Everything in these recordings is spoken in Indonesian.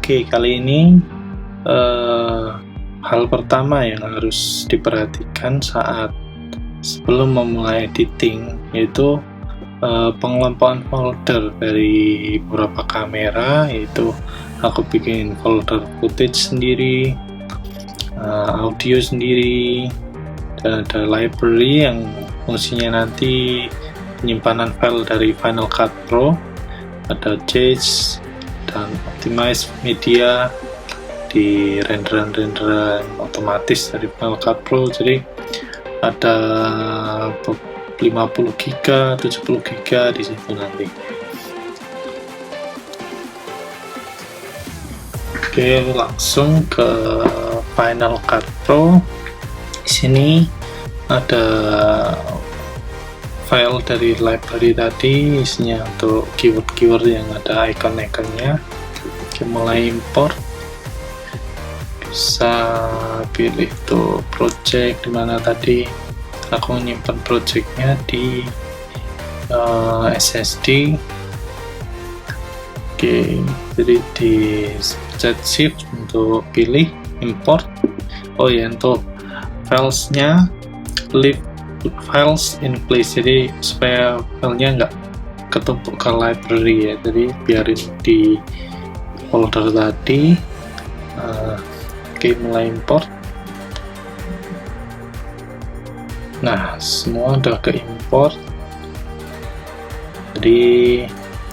Oke, kali ini hal pertama yang harus diperhatikan saat sebelum memulai editing yaitu pengelompokan folder dari beberapa kamera, yaitu aku bikin folder footage sendiri, audio sendiri, dan ada library yang fungsinya nanti penyimpanan file dari Final Cut Pro, ada Jazz dan Optimize Media di renderan otomatis dari Final Cut Pro. Jadi ada 50 GB, 70 GB di situ nanti. Oke, langsung ke Final Cut Pro. Di sini ada file dari library tadi, isinya untuk keyword-keyword yang ada icon-iconnya. Oke, mulai import. Bisa pilih tuh project, dimana tadi aku menyimpan projectnya di SSD. Oke, jadi di pencet shift untuk pilih import. Oh ya, untuk filesnya leave files in place, jadi supaya filenya nggak ketumpuk ke library ya, jadi biarin di folder tadi. Oke, mulai import. Nah, semua udah ke import. Jadi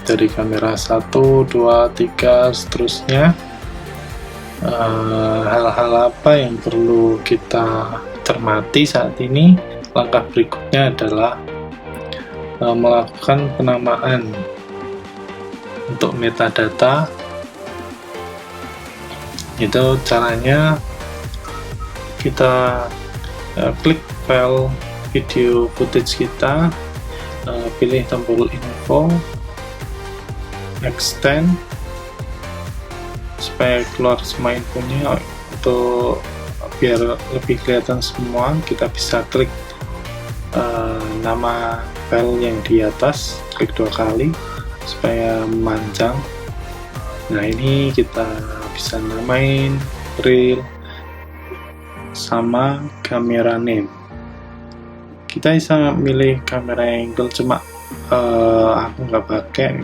dari kamera 1, 2, 3 seterusnya. Hal-hal apa yang perlu kita cermati saat ini? Langkah berikutnya adalah melakukan penamaan untuk metadata. Itu caranya kita klik file video footage kita, pilih tombol info, extend supaya keluar semua infonya. Untuk biar lebih kelihatan semua, kita bisa klik nama file yang di atas, klik 2 kali supaya memanjang. Nah, ini kita bisa namain reel sama kamera name. Kita bisa milih kamera angle, cuma aku nggak pakai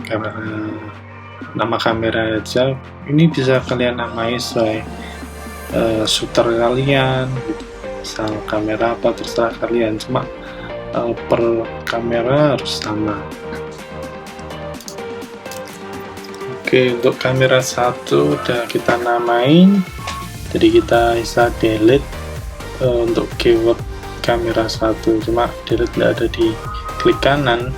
nama kamera aja. Ini bisa kalian namai sesuai shooter kalian gitu. Misal kamera apa terserah kalian, cuma per kamera harus sama. Oke, untuk kamera 1 udah kita namain, jadi kita bisa delete untuk keyword kamera 1, cuma delete nggak ada di klik kanan,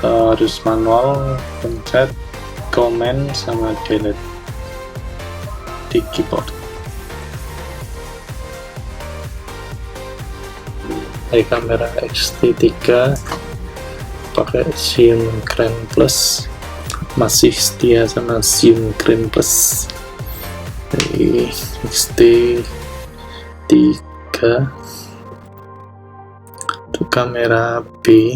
harus manual pencet command sama delete di keyboard. Dari kamera X-T3 pakai Zoom Grand Plus, masih setia sama Zoom Grand Plus. Dari X-T3 untuk kamera B.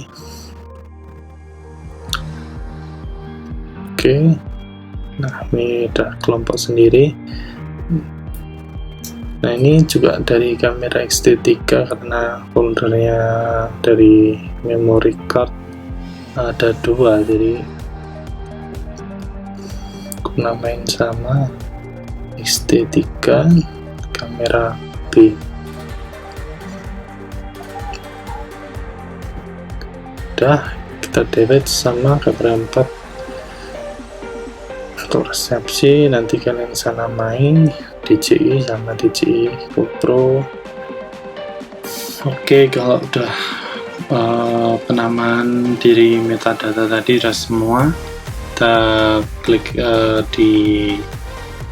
Oke, nah ini udah kelompok sendiri. Nah, ini juga dari kamera X-T3 karena foldernya dari memory card ada 2, jadi aku namain sama X-T3 kamera B. Udah, kita delete sama kamera 4. Untuk resepsi nanti kalian bisa namain DJI sama DJI GoPro. Oke, kalau udah penamaan diri metadata tadi udah semua, kita klik di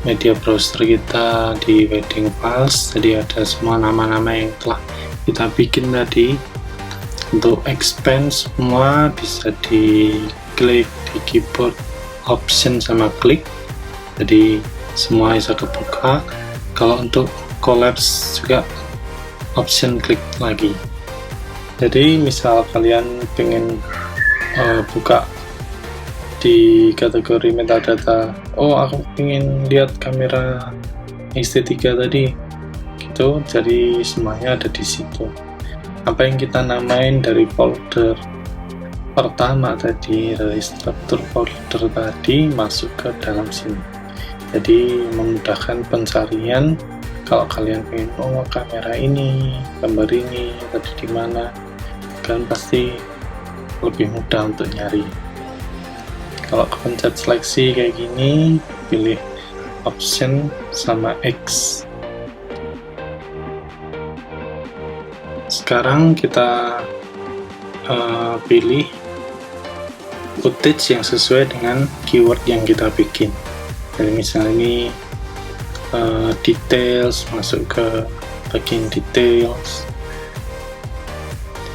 media browser kita di wedding files. Jadi ada semua nama-nama yang telah kita bikin tadi. Untuk expand semua bisa diklik di keyboard option sama klik, jadi semua bisa kebuka. Kalau untuk collapse juga option klik lagi. Jadi misal kalian pengen buka di kategori metadata, oh aku ingin lihat kamera X-T3 tadi gitu, jadi semuanya ada di situ. Apa yang kita namain dari folder pertama tadi, dari struktur folder tadi masuk ke dalam sini, jadi memudahkan pencarian. Kalau kalian pengen, oh kamera ini, gambar ini tadi di mana, kalian pasti lebih mudah untuk nyari. Kalau kepencet seleksi kayak gini, pilih option sama X. Sekarang kita pilih footage yang sesuai dengan keyword yang kita bikin. Jadi misalnya ini details, masuk ke bagian details.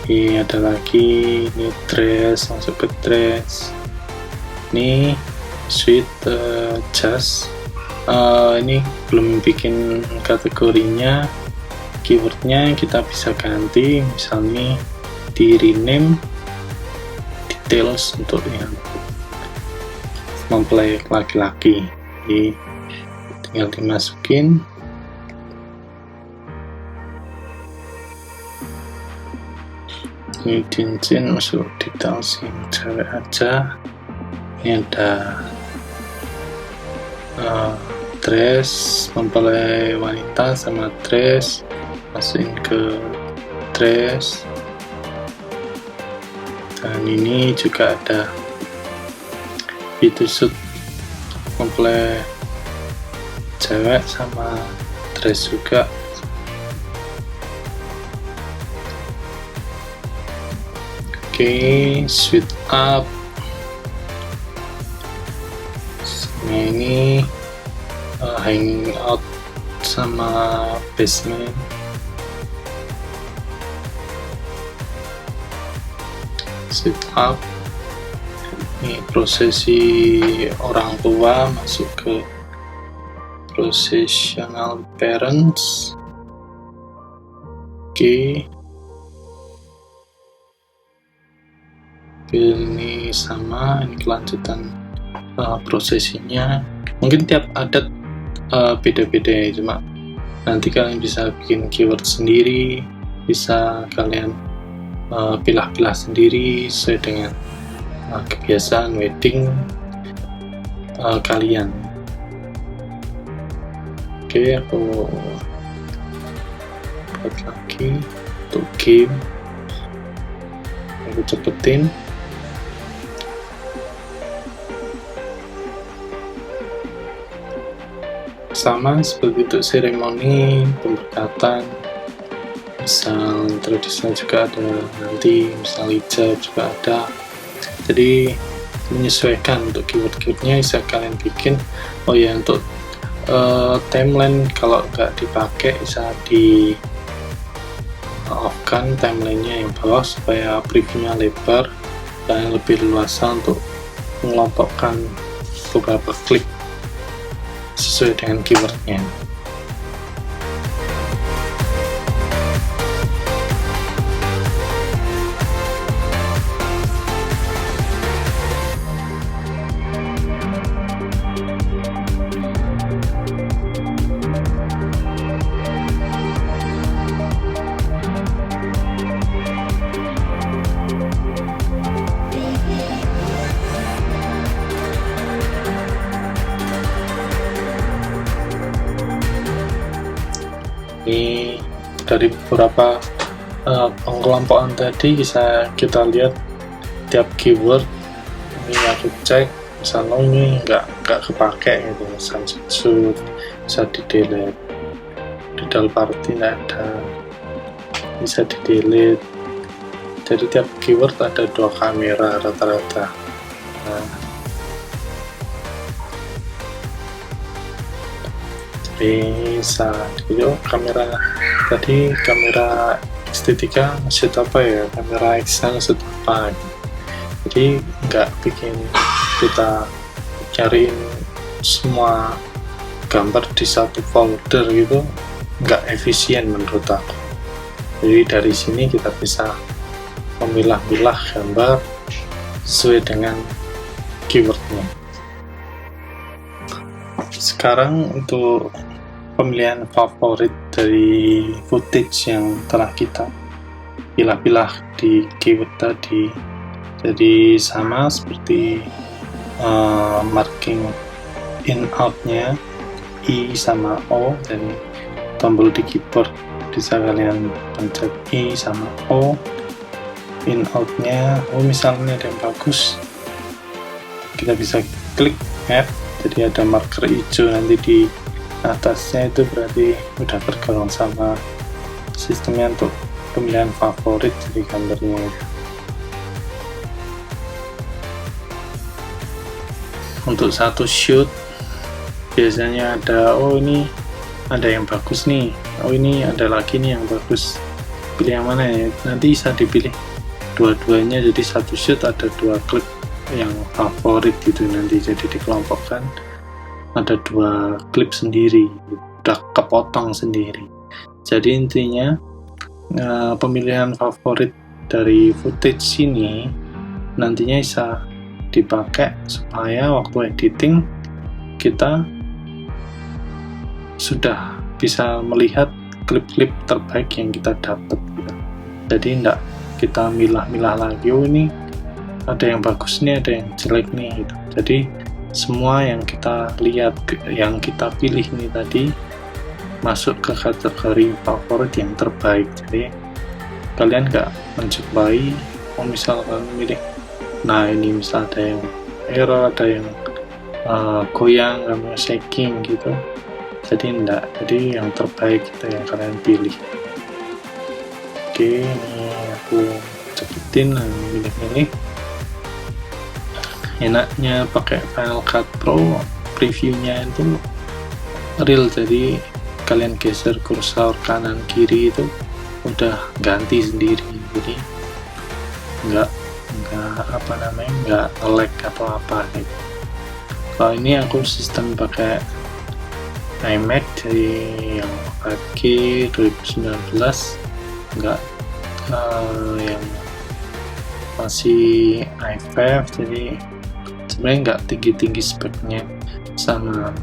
Ini ada lagi, ini dress, masuk ke dress. Ini sweet just, ini belum bikin kategorinya, keywordnya kita bisa ganti, misalnya di rename details untuk yang mempelai laki-laki. Jadi tinggal dimasukin, ini cincin masuk details yang cewek aja. Ini ada dress, mempelai wanita sama dress, masukin ke dress. Dan ini juga ada photoshoot mempelai cewek sama dress juga. Oke, sweet up. Ini hanging out sama basement. Sit up. Ini prosesi orang tua, masuk ke processional parents. Oke. Ini sama, ini kelanjutan prosesinya. Mungkin tiap adat beda-beda ya, cuma nanti kalian bisa bikin keyword sendiri, bisa kalian pilah-pilah sendiri sesuai dengan kebiasaan wedding kalian. Oke, aku buat lagi untuk game, aku cepetin. Sama seperti untuk seremoni pemberkatan, misal tradisional juga ada, nanti misal hijab juga ada. Jadi menyesuaikan untuk keyword-keywordnya bisa kalian bikin. Oh ya, untuk timeline kalau nggak dipakai bisa di off-kan timelinenya yang bawah supaya previewnya lebar dan lebih luasa untuk mengelompokkan beberapa klik sesuai dengan keywordnya. Ini dari beberapa pengkelompokan tadi bisa kita lihat tiap keyword. Ini aku cek, misalnya ini nggak kepake gitu, misalnya shoot bisa di delete, bridal party nggak ada, bisa di delete. Jadi tiap keyword ada 2 kamera rata-rata. Bisa video kamera tadi, kamera X-T3 maksud apa ya, kamera X maksud apa, jadi nggak bikin kita cariin semua gambar di satu folder gitu, nggak efisien menurut aku. Jadi dari sini kita bisa memilah-milah gambar sesuai dengan keywordnya. Sekarang untuk pemilihan favorit dari footage yang telah kita pilah-pilah di keyword tadi. Jadi sama seperti marking in out-nya I sama O, dan tombol di keyboard bisa kalian pencet I sama O. In out-nya, misalnya ada yang bagus, kita bisa klik add, jadi ada marker hijau nanti di atasnya, itu berarti udah tergolong sama sistemnya untuk pemilihan favorit dari gambarnya. Untuk satu shoot biasanya ada, ini ada yang bagus nih, ini ada lagi nih yang bagus, pilih yang mana ya, nanti bisa dipilih dua-duanya, jadi satu shoot ada 2 klip yang favorit gitu, nanti jadi dikelompokkan ada 2 klip sendiri, udah kepotong sendiri. Jadi intinya pemilihan favorit dari footage ini nantinya bisa dipakai supaya waktu editing kita sudah bisa melihat klip-klip terbaik yang kita dapat gitu. Jadi enggak kita milah-milah lagi, ini ada yang bagus nih, ada yang jelek nih gitu. Jadi semua yang kita lihat, yang kita pilih nih tadi masuk ke kategori favorit yang terbaik. Jadi kalian nggak menjumpai, misal kalian milih, nah ini misal ada yang error, ada yang goyang, ada shaking gitu, jadi enggak, jadi yang terbaik itu yang kalian pilih. Oke, ini aku cepetin, milih-milih. Enaknya pakai Final Cut Pro, previewnya itu real, jadi kalian geser kursor kanan kiri itu udah ganti sendiri, jadi nggak nge-lag atau apa gitu. Kalau ini aku sistem pakai iMac jadi yang 4K 2019, nggak yang masih i5, jadi sebenarnya nggak tinggi-tinggi speknya, sama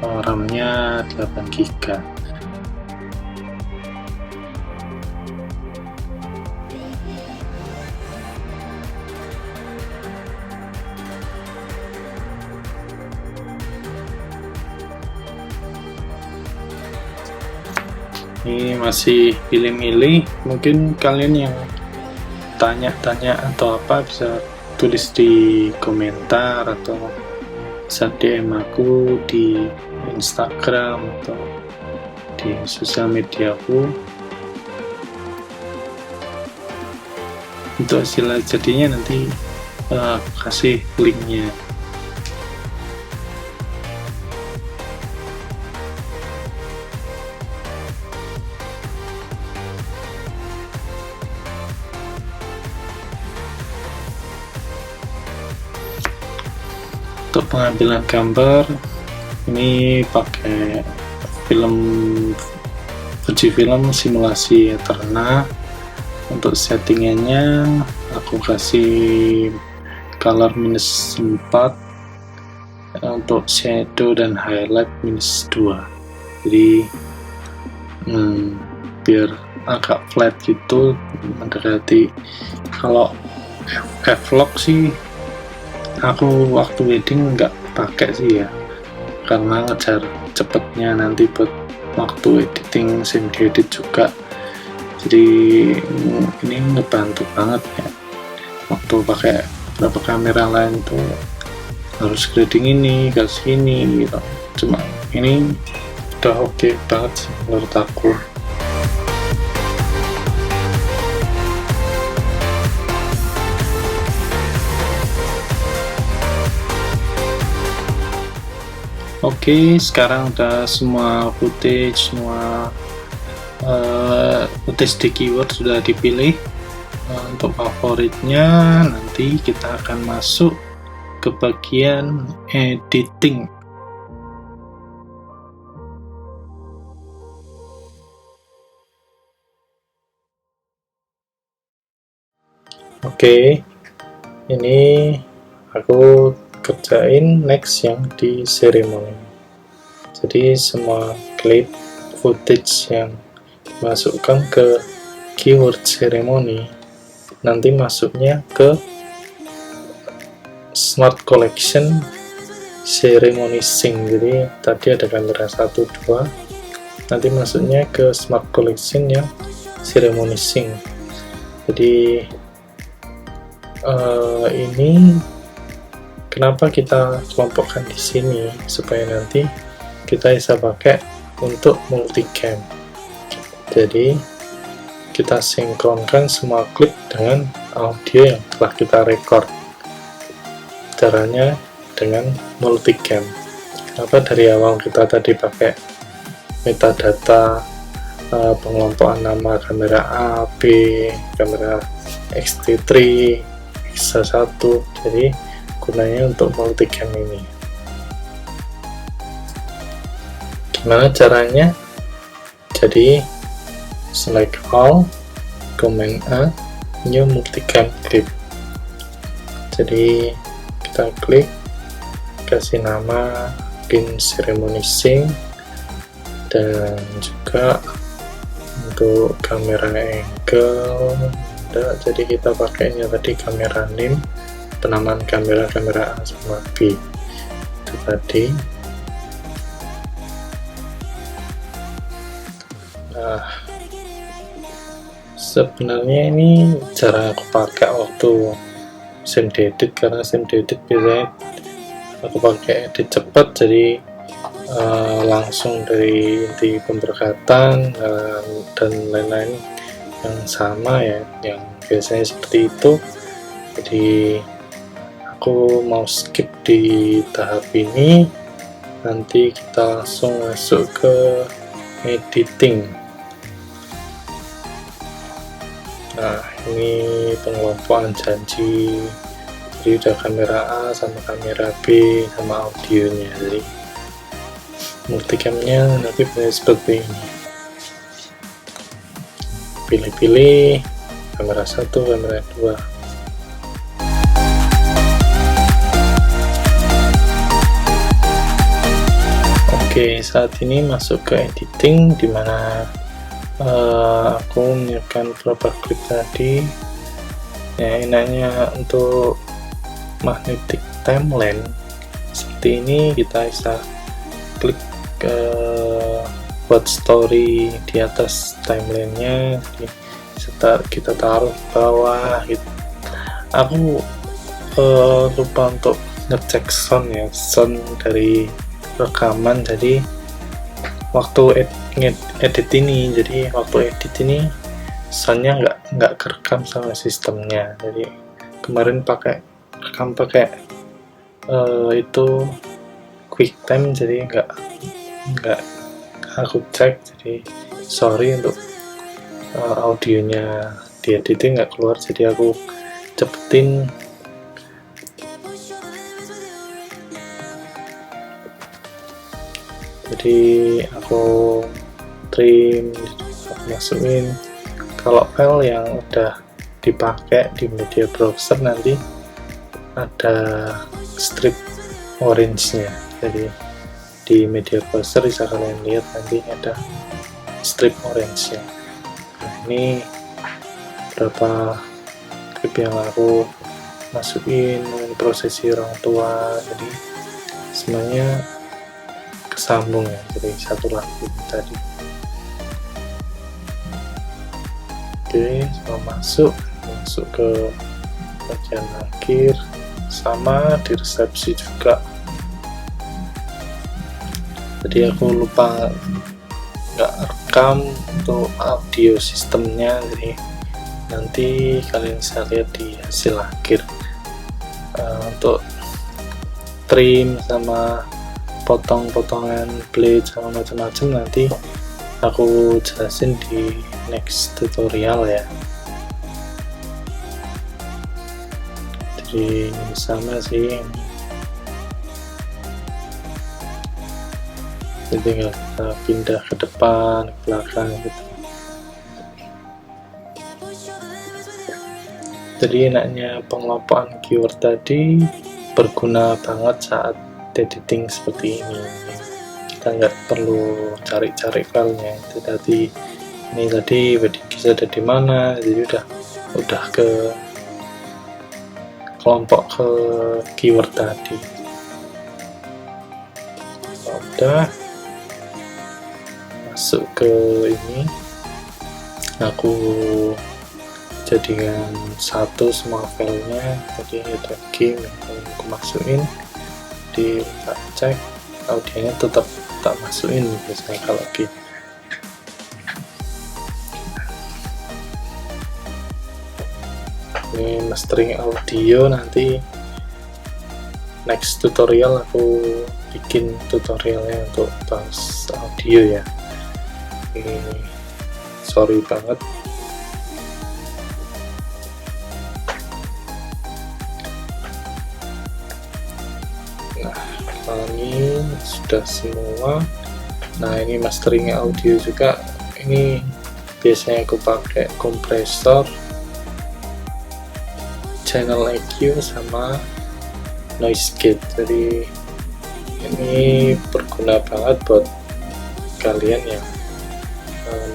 RAM-nya 8GB. Ini masih pilih-milih, mungkin kalian yang tanya-tanya atau apa bisa tulis di komentar atau bisa DM aku di Instagram atau di sosial media aku. Untuk hasil jadinya nanti kasih linknya. Untuk pengambilan gambar ini pakai film Fujifilm simulasi Eterna. Untuk settingannya aku kasih color -4, untuk shadow dan highlight -2, jadi biar agak flat gitu, mendekati. Kalau F-Log sih aku waktu wedding nggak pakai sih ya, karena ngejar cepetnya nanti buat waktu editing sim diedit juga, jadi ini ngebantu banget ya. Waktu pakai beberapa kamera lain tuh harus grading ini, kasih ini gitu, cuma ini udah oke banget sih menurut aku. Oke, sekarang udah semua footage, semua footage di keyword sudah dipilih. Untuk favoritnya nanti kita akan masuk ke bagian editing. Oke, ini aku kerjain next yang di ceremony. Jadi semua clip footage yang dimasukkan ke keyword ceremony nanti masuknya ke smart collection ceremony sync. Jadi tadi ada kamera 1, 2, nanti masuknya ke smart collection yang ceremony sync. Jadi ini kenapa kita kelompokkan di sini, supaya nanti kita bisa pakai untuk multicam. Jadi kita sinkronkan semua klip dengan audio yang telah kita record. Caranya dengan multicam. Kenapa dari awal kita tadi pakai metadata pengelompokan nama kamera A, B, kamera X-T3, X1, jadi gunanya untuk multicam ini. Gimana caranya? Jadi select all, Command A, new multicam clip. Jadi kita klik, kasih nama pin ceremony sync, dan juga untuk kamera angle. Jadi kita pakainya tadi kamera name, penamaan kamera A sama B itu tadi. Nah, sebenarnya ini cara aku pakai waktu SimDedit, karena SimDedit biasanya aku pakai edit cepat, jadi langsung dari inti pemberkatan dan lain-lain yang sama ya, yang biasanya seperti itu. Jadi aku mau skip di tahap ini, nanti kita langsung masuk ke editing. Nah, ini pengelompokan janji, jadi udah kamera A sama kamera B sama audionya. Jadi multicamnya nanti seperti ini, pilih-pilih kamera 1, kamera 2. Oke, saat ini masuk ke editing, dimana aku menyiapkan beberapa klip tadi. Ya, enaknya untuk magnetic timeline seperti ini, kita bisa klik ke buat story di atas timelinenya, kita taruh di bawah gitu. Aku lupa untuk ngecek sound ya, sound dari rekaman. Jadi waktu edit ini, soundnya nggak kerekam sama sistemnya. Jadi kemarin rekam pakai itu QuickTime, jadi nggak aku cek, jadi sorry untuk audionya di editing nggak keluar, jadi aku cepetin. Jadi aku trim, aku masukin. Kalau file yang udah dipakai di media browser nanti ada strip orange-nya. Jadi di media browser bisa kalian lihat nanti ada strip orange-nya. Nah, ini berapa klip yang aku masukin dengan prosesi orang tua, jadi semuanya kesambung ya, jadi satu lagu tadi. Oke, semua masuk ke bagian akhir, sama di resepsi juga. Jadi aku lupa nggak rekam untuk audio sistemnya, jadi nanti kalian bisa lihat di hasil akhir. Untuk trim sama potong-potongan blade sama macam-macam nanti aku jelasin di next tutorial ya. Jadi sama sih, jadi tinggal kita pindah ke depan, ke belakang gitu. Jadi enaknya pengelompokan keyword tadi, berguna banget saat editing seperti ini. Kita nggak perlu cari-cari filenya. Itu tadi ini tadi wedding kiss ada di mana, jadi udah ke kelompok ke keyword tadi. Udah masuk ke ini, aku jadikan satu semua filenya. Jadi ada game yang aku masukin, tak cek audionya tetap tak masukin biasanya kalau game. Ini mastering audio, nanti next tutorial aku bikin tutorialnya untuk bahas audio ya. Ini sorry banget. Nah, ini sudah semua. Nah, ini mastering audio juga. Ini biasanya aku pakai kompresor, channel EQ sama noise gate. Jadi ini berguna banget buat kalian yang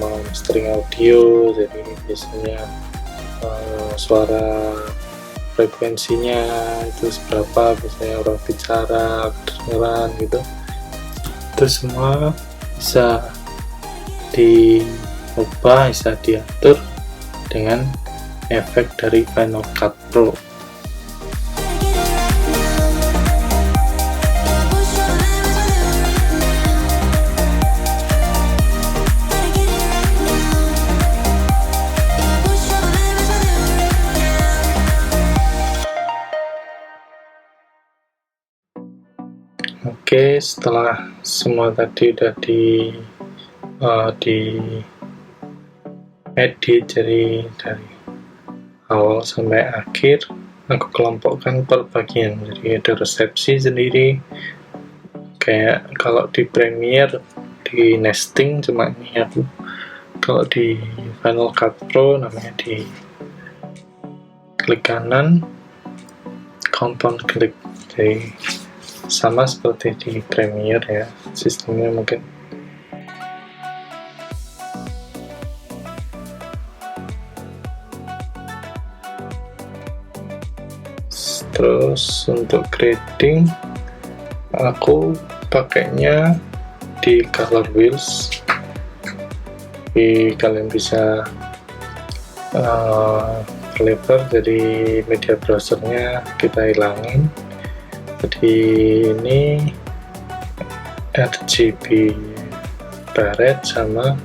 mau mastering audio. Jadi biasanya suara frekuensinya itu seberapa, biasanya orang bicara kedengeran gitu, itu semua bisa diubah, bisa diatur dengan efek dari Final Cut Pro. Oke, setelah semua tadi udah di edit, jadi dari awal sampai akhir aku kelompokkan per bagian. Jadi ada resepsi sendiri, kayak kalau di Premiere di nesting, cuma ini aku kalau di Final Cut Pro namanya di klik kanan compound klik. Jadi sama seperti di Premiere ya, sistemnya mungkin. Terus untuk grading aku pakainya di color wheels. Jadi kalian bisa flavor, jadi media browsernya kita hilangin. Jadi ini RGB Barrett sama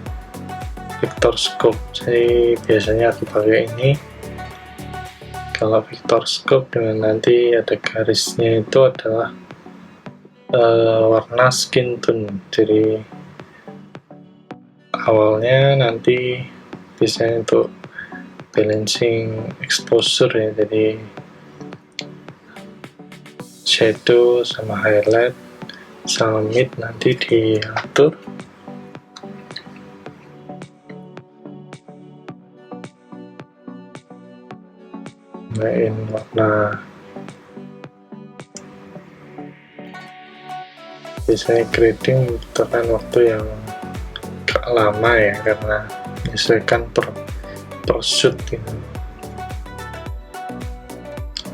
Vector Scope. Jadi biasanya aku pakai ini. Kalau Vector Scope dengan nanti ada garisnya itu adalah warna skin tone. Jadi awalnya nanti biasanya untuk balancing exposure ya, jadi shadow sama highlight sama mid nanti diatur. Main warna, biasanya grading membutuhkan waktu yang agak lama ya, karena menyesuaikan per shoot gitu.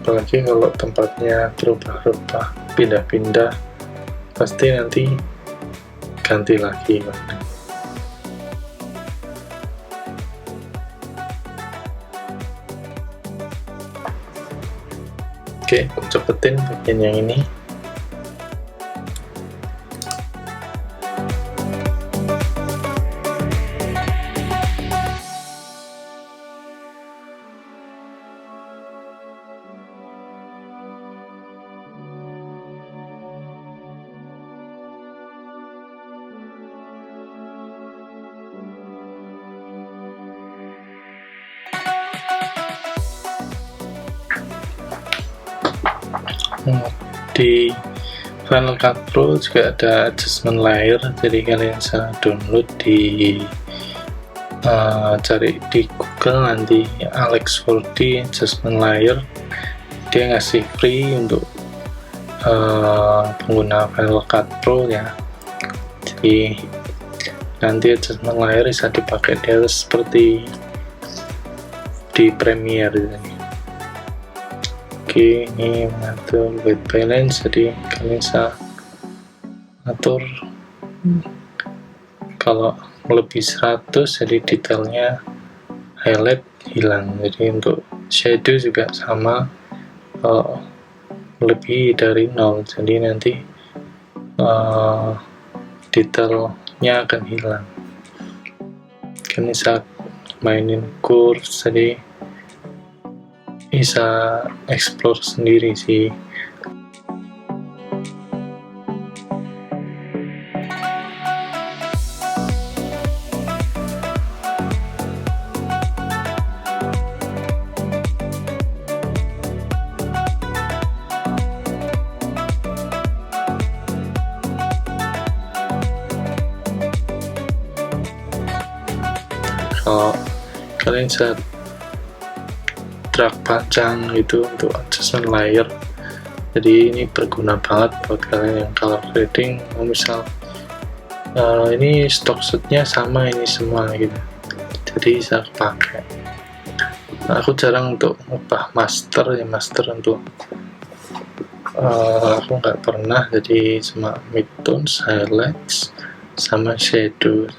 Apalagi kalau tempatnya berubah-ubah, pindah-pindah, pasti nanti ganti lagi warna. Oke, aku cepetin bagian yang ini. Di Final Cut Pro juga ada adjustment layer, jadi kalian bisa download di cari di Google nanti Alex 4D adjustment layer. Dia ngasih free untuk pengguna Final Cut Pro ya. Jadi nanti adjustment layer bisa dipakai dia seperti di Premiere ini. Oke, ini mengatur white balance, jadi kalian bisa atur kalau lebih 100 jadi detailnya highlight hilang. Jadi untuk shadow juga sama, lebih dari 0 jadi nanti detailnya akan hilang. Kalian bisa mainin curve, jadi bisa explore sendiri sih. Kalau kalian bisa drag panjang gitu untuk adjustment layer, jadi ini berguna banget buat kalian yang color grading. Misal ini stock shootnya sama ini semua gitu, jadi bisa pakai. Aku jarang untuk ngubah master untuk aku nggak pernah, jadi cuma midtones, highlights, sama shadow.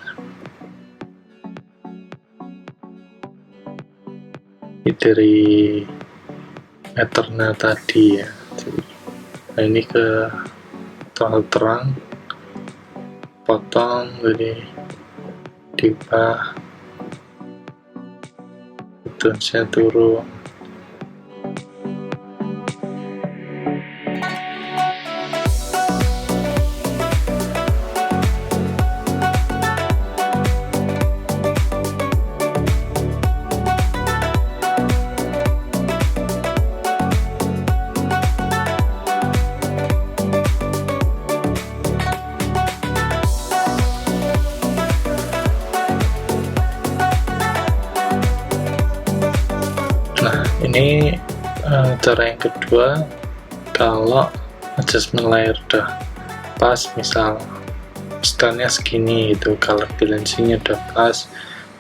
Dari Eternal tadi ya. Nah, ini ke terang, potong, jadi diubah, itu saya turun. Ini cara yang kedua, kalau adjustment layer udah pas, misal stylenya segini itu, color balancingnya udah pas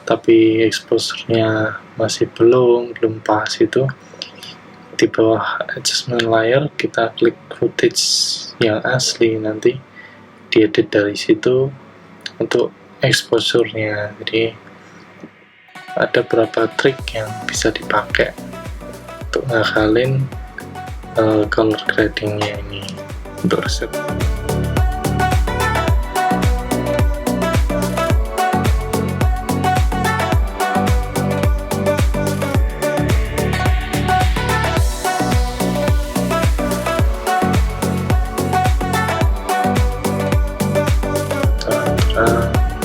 tapi exposure-nya masih belum pas, itu di bawah adjustment layer kita klik footage yang asli, nanti diedit dari situ untuk exposure-nya. Jadi ada beberapa trik yang bisa dipakai untuk ngakalin color gradingnya ini untuk resep.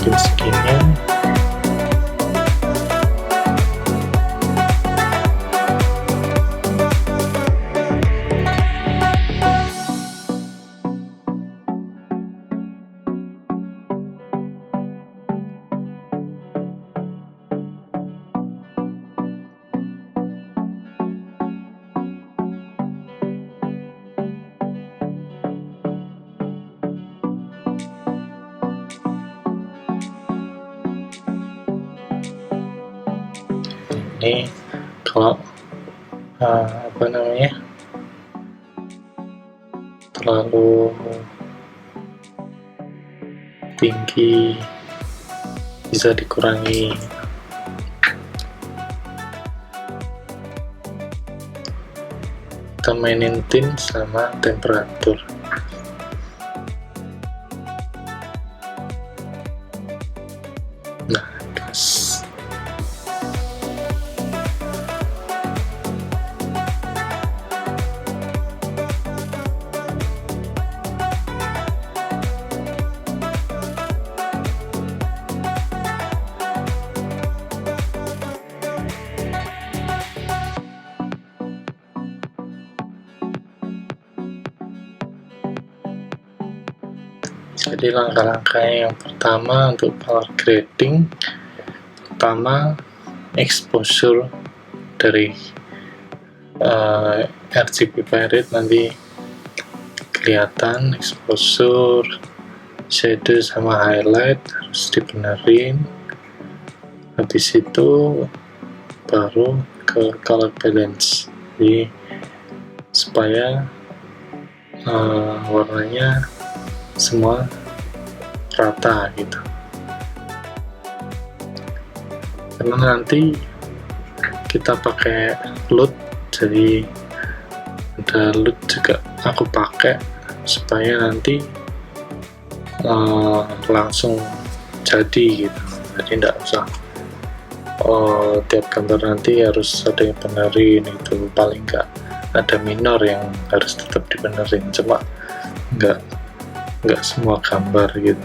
Mungkin segini. Ini kalau terlalu tinggi bisa dikurangi. Kita mainin tint sama temperatur. Nah, pas. Jadi langkah-langkah yang pertama untuk color grading, pertama exposure dari RGB Pirate, nanti kelihatan, exposure, shadow sama highlight harus dibenerin. Habis itu baru ke color balance, jadi supaya warnanya semua rata gitu. Karena nanti kita pakai LUT, jadi ada LUT juga aku pakai supaya nanti langsung jadi gitu, jadi tidak usah tiap gambar nanti harus ada yang benerin. Itu paling nggak ada minor yang harus tetap dibenerin, cuma nggak semua gambar gitu.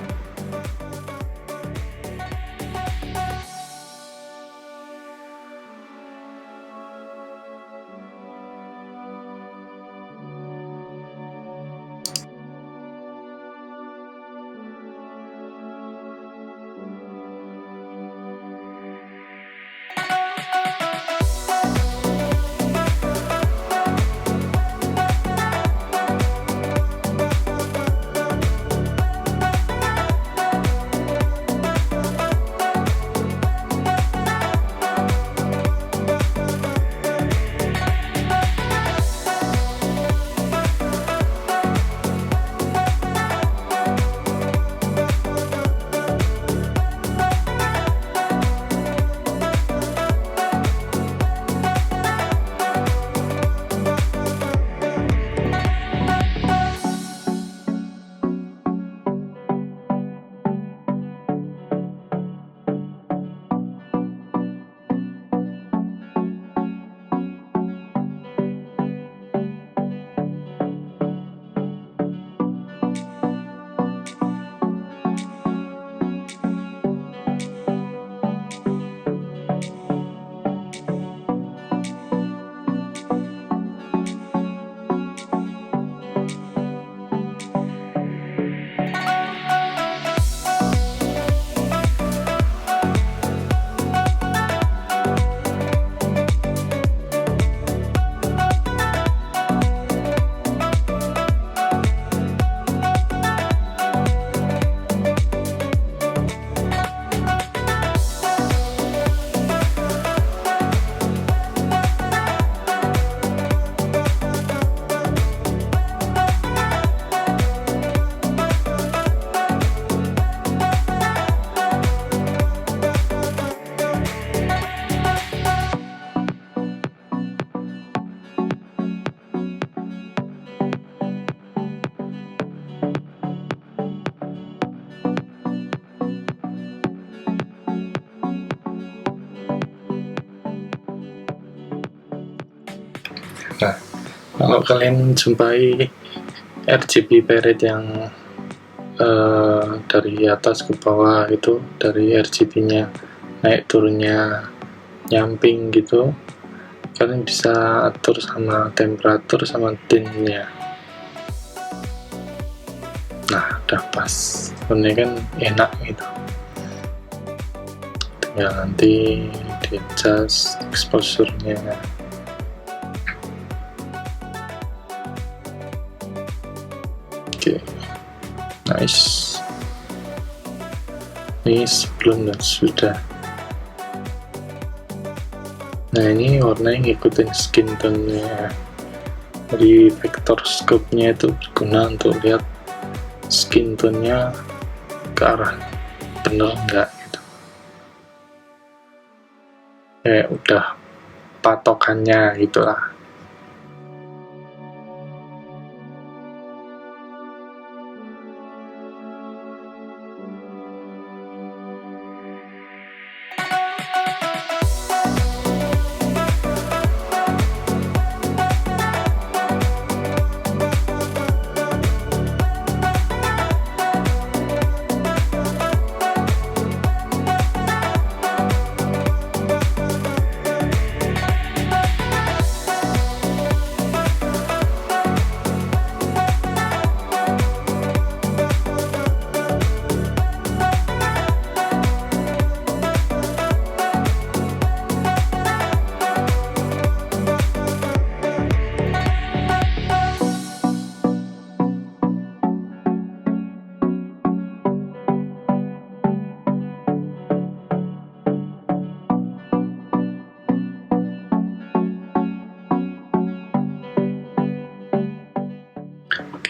Nah, kalau kalian jumpai RGB parade yang dari atas ke bawah itu, dari RGB-nya naik turunnya nyamping gitu, kalian bisa atur sama temperatur sama tint-nya. Nah, udah pas, ini kan enak gitu. Tinggal nanti di adjust exposure-nya. Oke, nice. Ini sebelum dan sudah. Nah, ini warnanya ngikutin skin tone-nya. Jadi vector scope-nya itu berguna untuk lihat skin tone-nya ke arah bener enggak gitu. Kayak udah patokannya gitulah.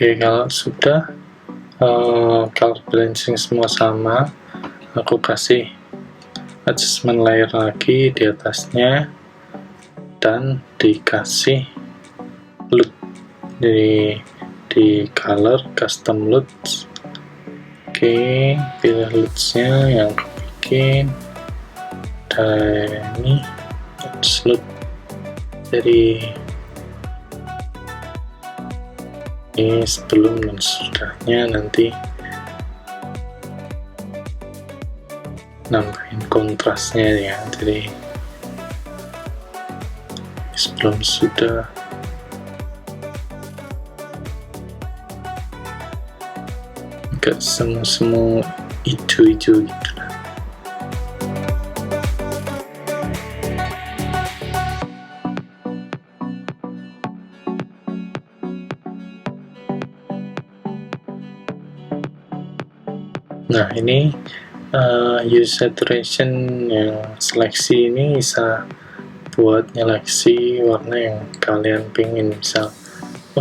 Oke, kalau sudah color balancing semua sama, aku kasih adjustment layer lagi di atasnya dan dikasih LUT di color custom LUT. Oke, pilih LUT-nya yang aku bikin, dan ini LUT dari ini sebelum dan sesudahnya, nanti nambahin kontrasnya ya, jadi sebelum sudah agak semu-semu hijau-hijau gitu lah. Nah, ini use saturation yang seleksi ini bisa buat nyeleksi warna yang kalian pingin. Misal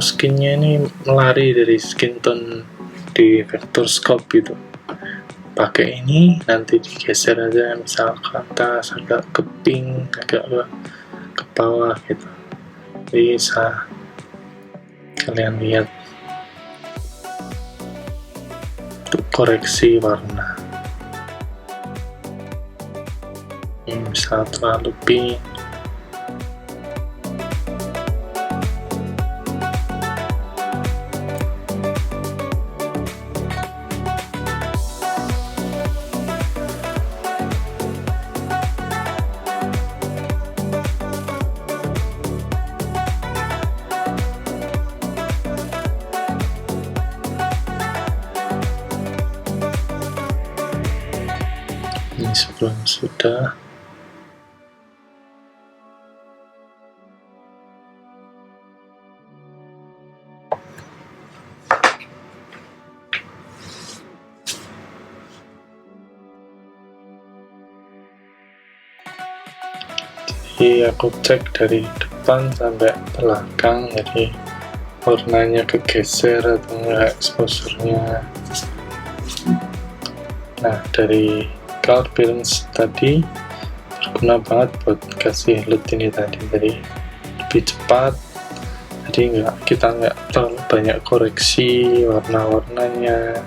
skinnya ini melari dari skin tone di vector scope gitu, pakai ini nanti digeser aja, misal ke atas, agak ke pink, agak ke bawah gitu, bisa kalian lihat untuk koreksi warna. Ini misal terlalu pink, ini sebelum sudah. Jadi aku cek dari depan sampai belakang, jadi warnanya kegeser atau enggak exposure-nya. Nah, dari color balance tadi berguna banget buat kasih LUT ini tadi, jadi lebih cepat, jadi kita nggak terlalu banyak koreksi warna-warnanya.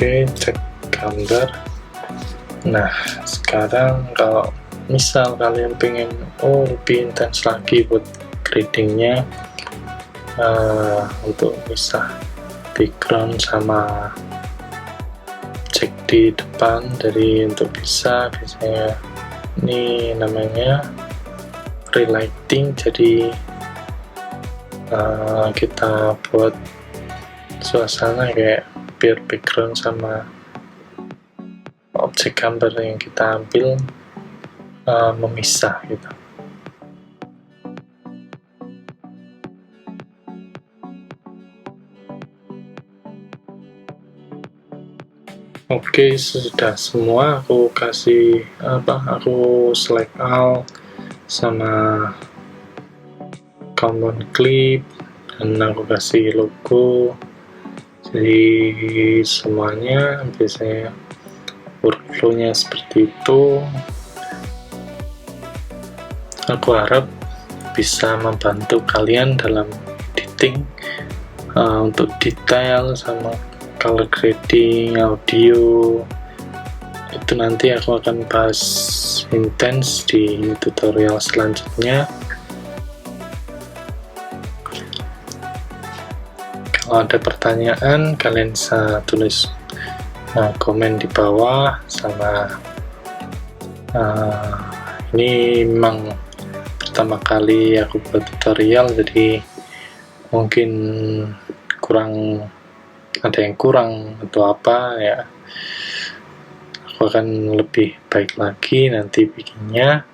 Oke, cek gambar. Nah, sekarang kalau misal kalian pengen lebih intens lagi buat gradingnya, untuk misah background sama cek di depan, dari untuk biasanya ini namanya relighting, jadi kita buat suasana kayak biar background sama objek gambar yang kita ambil memisah gitu. Oke, sudah semua aku kasih aku select all sama common clip, dan aku kasih logo. Jadi semuanya biasanya workflow-nya seperti itu. Aku harap bisa membantu kalian dalam editing, untuk detail sama color grading, audio. Itu nanti aku akan bahas intens di tutorial selanjutnya. Kalau ada pertanyaan, kalian bisa tulis komen di bawah. Sama ini memang pertama kali aku buat tutorial, jadi mungkin ada yang kurang atau apa ya. Aku akan lebih baik lagi nanti bikinnya.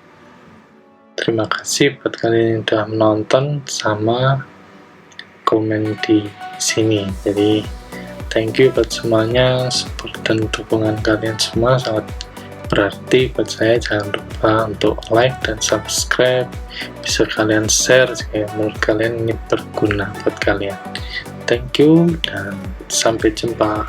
Terima kasih buat kalian yang sudah menonton sama komen di sini. Jadi thank you buat semuanya, support dan dukungan kalian semua sangat berarti buat saya. Jangan lupa untuk like dan subscribe, bisa kalian share jika menurut kalian ini berguna buat kalian. Thank you dan sampai jumpa.